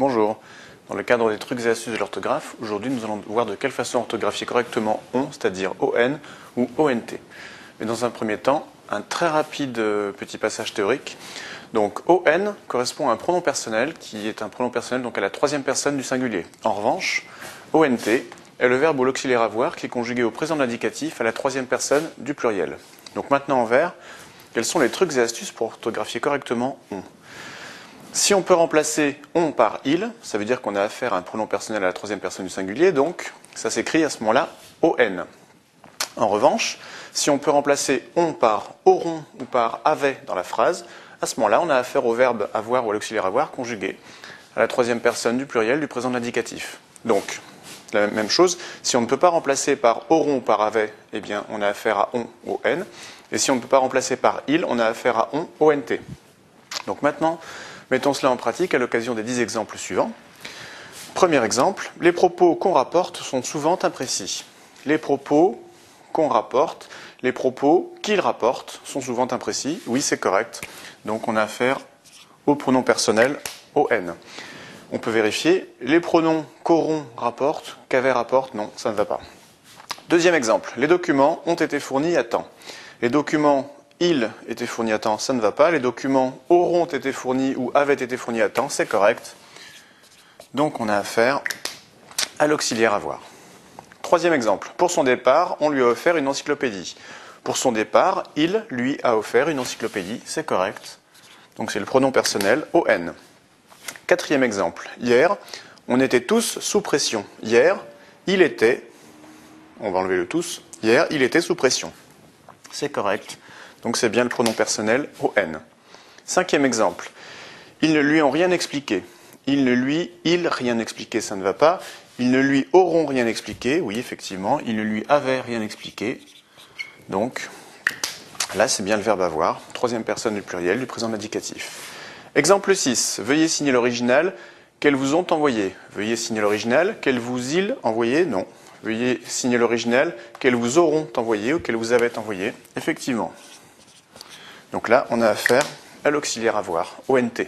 Bonjour. Dans le cadre des trucs et astuces de l'orthographe, aujourd'hui nous allons voir de quelle façon orthographier correctement ON, c'est-à-dire ON ou ONT. Mais dans un premier temps, un très rapide petit passage théorique. Donc ON correspond à un pronom personnel qui est un pronom personnel donc à la troisième personne du singulier. En revanche, ONT est le verbe ou l'auxiliaire avoir qui est conjugué au présent de l'indicatif à la troisième personne du pluriel. Donc maintenant en vert, quels sont les trucs et astuces pour orthographier correctement ON? Si on peut remplacer on par il, ça veut dire qu'on a affaire à un pronom personnel à la troisième personne du singulier, donc ça s'écrit à ce moment-là on. En revanche, si on peut remplacer on par auront ou par avait dans la phrase, à ce moment-là on a affaire au verbe avoir ou à l'auxiliaire avoir conjugué à la troisième personne du pluriel du présent de l'indicatif. Donc, la même chose, si on ne peut pas remplacer par auront ou par avait, eh bien on a affaire à on, on, et si on ne peut pas remplacer par il, on a affaire à on, ont. Donc maintenant, mettons cela en pratique à l'occasion des 10 exemples suivants. Premier exemple, les propos qu'on rapporte sont souvent imprécis. Les propos qu'on rapporte, les propos qu'ils rapportent sont souvent imprécis. Oui, c'est correct. Donc on a affaire au pronom personnel ON. On peut vérifier, les pronoms qu'auront rapportent, qu'avait rapporte, non, ça ne va pas. Deuxième exemple, les documents ont été fournis à temps. Les documents ils étaient fournis à temps, ça ne va pas. Les documents auront été fournis ou avaient été fournis à temps, c'est correct. Donc on a affaire à l'auxiliaire avoir. Troisième exemple, pour son départ, on lui a offert une encyclopédie. Pour son départ, il lui a offert une encyclopédie, c'est correct. Donc c'est le pronom personnel ON. Quatrième exemple, hier, on était tous sous pression. Hier, il était, on va enlever le tous, hier, il était sous pression. C'est correct. Donc c'est bien le pronom personnel ON. Cinquième exemple. Ils ne lui ont rien expliqué. Ils rien expliqué, ça ne va pas. Ils ne lui auront rien expliqué. Oui, effectivement. Ils ne lui avaient rien expliqué. Donc, là, c'est bien le verbe avoir. Troisième personne du pluriel du présent de l'indicatif. Exemple 6. Veuillez signer l'original qu'elles vous ont envoyé. Veuillez signer l'original qu'elles vous ils envoyé. Non. Veuillez signer l'original qu'elles vous auront envoyé ou qu'elles vous avaient envoyé. Effectivement. Donc là, on a affaire à l'auxiliaire avoir, ONT.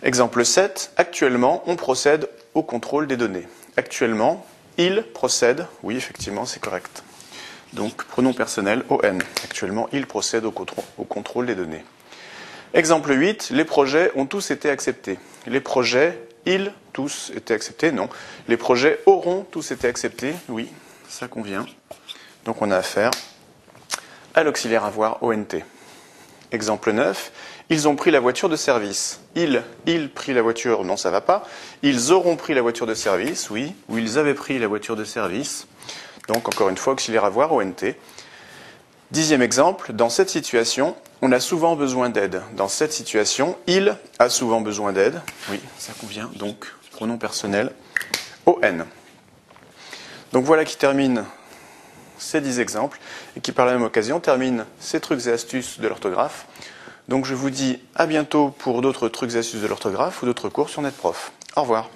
Exemple 7. Actuellement, on procède au contrôle des données. Actuellement, il procède. Oui, effectivement, c'est correct. Donc, pronom personnel ON. Actuellement, il procède au contrôle des données. Exemple 8. Les projets ont tous été acceptés. Les projets, ils, tous, été acceptés. Non. Les projets auront tous été acceptés. Oui, ça convient. Donc, on a affaire à l'auxiliaire avoir, ONT. Exemple 9, ils ont pris la voiture de service. Ils pris la voiture, non ça va pas. Ils auront pris la voiture de service, oui. Ou ils avaient pris la voiture de service. Donc encore une fois, auxiliaire avoir, ONT. Dixième exemple, dans cette situation, on a souvent besoin d'aide. Dans cette situation, il a souvent besoin d'aide. Oui, ça convient. Donc, pronom personnel, ON. Donc voilà qui termine ces 10 exemples et qui par la même occasion termine ces trucs et astuces de l'orthographe. Donc je vous dis à bientôt pour d'autres trucs et astuces de l'orthographe ou d'autres cours sur NetProf. Au revoir.